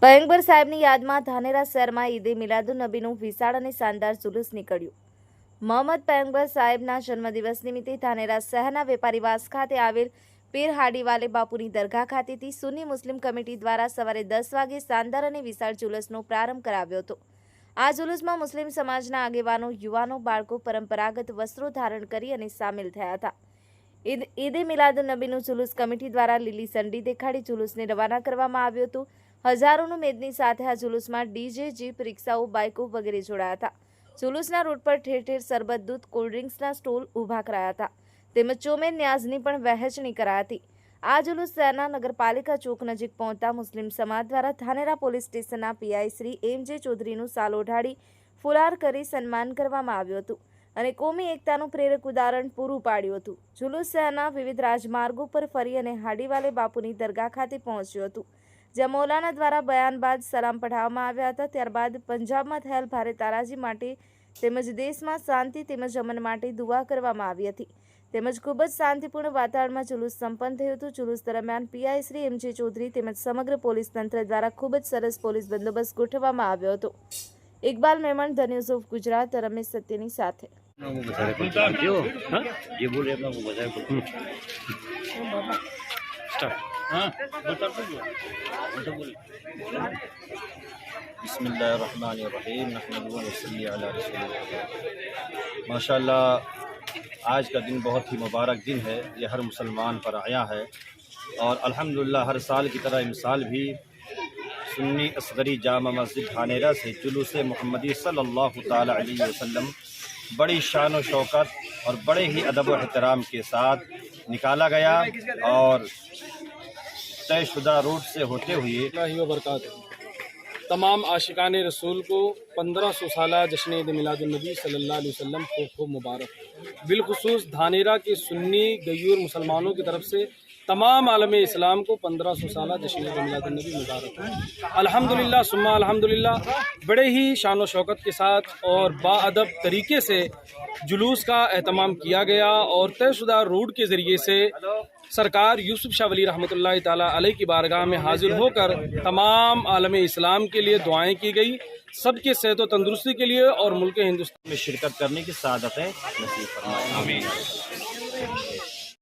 પયગંબર સાહેબની યાદમાં ધાનેરા શહેરમાં ઈદે મિલાદુન્નબીનું વિશાળ અને શાનદાર જુલુસ નીકળ્યું। મોહમ્મદ પયગંબર સાહેબના જન્મદિવસ નિમિત્તે ધાનેરા શહેરના વેપારીવાસ ખાતે આવેલ પીર હાડીવાલે બાપુની દરગાહ ખાતેથી સુન્ની મુસ્લિમ કમિટી દ્વારા સવારે 10 વાગે શાનદાર અને વિશાળ જુલુસનો પ્રારંભ કરાવ્યો હતો। આ જુલુસમાં મુસ્લિમ સમાજના આગેવાનો, યુવાનો, બાળકો પરંપરાગત વસ્ત્રો ધારણ કરી અને સામેલ થયા હતા। ઈદે મિલાદુન્નબીનું જુલુસ કમિટી દ્વારા લીલી ઝંડી દેખાડી જુલુસને રવાના કરવામાં આવ્યું હતું। હજારોનું મેદની સાથે આ જુલુસમાં ડીજે, જીપ, રિક્ષાઓ, બાઇકો વગેરે જોડાયા હતા। જુલુસના રૂટ પર ઠેર ઠેર શરબત, દૂધ, કોલ્ડ ડ્રિંક્સના સ્ટોલ ઊભા કરાયા હતા તેમજ ચોમેર ન્યાઝની પણ વહેંચણી કરાઈ હતી। આ જુલુસ શહેરના નગરપાલિકા ચોક નજીક પહોંચતા મુસ્લિમ સમાજ દ્વારા ધાનેરા પોલીસ સ્ટેશનના પીઆઈ શ્રી એમ.જે. ચૌધરીનું સાલ ઓઢાડી ફુલાર કરી સન્માન કરવામાં આવ્યું હતું અને કોમી એકતાનું પ્રેરક ઉદાહરણ પૂરું પાડ્યું હતું। જુલુસ શહેરના વિવિધ રાજમાર્ગો પર ફરી અને હાડીવાલે બાપુની દરગાહ ખાતે પહોંચ્યું હતું, જ્યાં મૌલાના દ્વારા બયાન બાદ સલામ પઢાવવામાં આવ્યા હતા। ત્યારબાદ પંજાબમાં થયેલ ભારે તારાજી માટે તેમજ દેશમાં શાંતિ તેમજ અમન માટે દુઆ કરવામાં આવી હતી તેમજ ખૂબ જ શાંતિપૂર્ણ વાતાવરણમાં જુલુસ સંપન્ન થયું હતું। જુલુસ દરમિયાન પીઆઈ શ્રી એમ.જે. ચૌધરી તેમજ સમગ્ર પોલીસ તંત્ર દ્વારા ખૂબ જ સરસ પોલીસ બંદોબસ્ત ગોઠવવામાં આવ્યો હતો। Iqbal Memon, the news of Gujarat, Ramesh સત્યની સાથે। बिस्मिल्लाहिर्रहमानिर्रहीम नहमदुहु व नसल्ली अला रसूलिल्लाह। माशाअल्लाह, आज का दिन बहुत ही मुबारक दिन है। ये हर मुसलमान पर आया है और अल्हम्दुलिल्लाह हर साल की तरह इस साल भी सुन्नी असगरी जामा मस्जिद धानेरा से जुलूस मोहम्मदी सल्लल्लाहु ताला अलैहि वसल्लम बड़ी शान व शौकत और बड़े ही अदब व एहतराम के साथ निकाला गया और तयशुदा रूट से होते हुए तमाम आशिकान रसूल को 1500 साला जश्न ईद मिलादुन्नबी सल्लल्लाहु अलैहि वसल्लम खूब मुबारक। बिलखुसूस धानेरा के सुन्नी गयूर मुसलमानों की तरफ से तमाम आलम इस्लाम को 1500 साला जश्न ईद मिलादुन्नबी मुबारक। अल्हम्दुलिल्लाह सुम्मा अल्हम्दुलिल्लाह, बड़े ही शान व शौकत के साथ और बाअदब तरीके से जुलूस का एहतमाम किया गया और तयशुदा रूट के ज़रिए से सरकार यूसुफ शाह वली रहमतुल्लाह ताला अलैह की बारगाह में हाजिर होकर तमाम आलम इस्लाम के लिए दुआएं की गई, सबके सेहत व तंदुरुस्ती के लिए और मुल्क हिंदुस्तान में शिरकत करने की सादतें नसीब फरमाए। आमीन।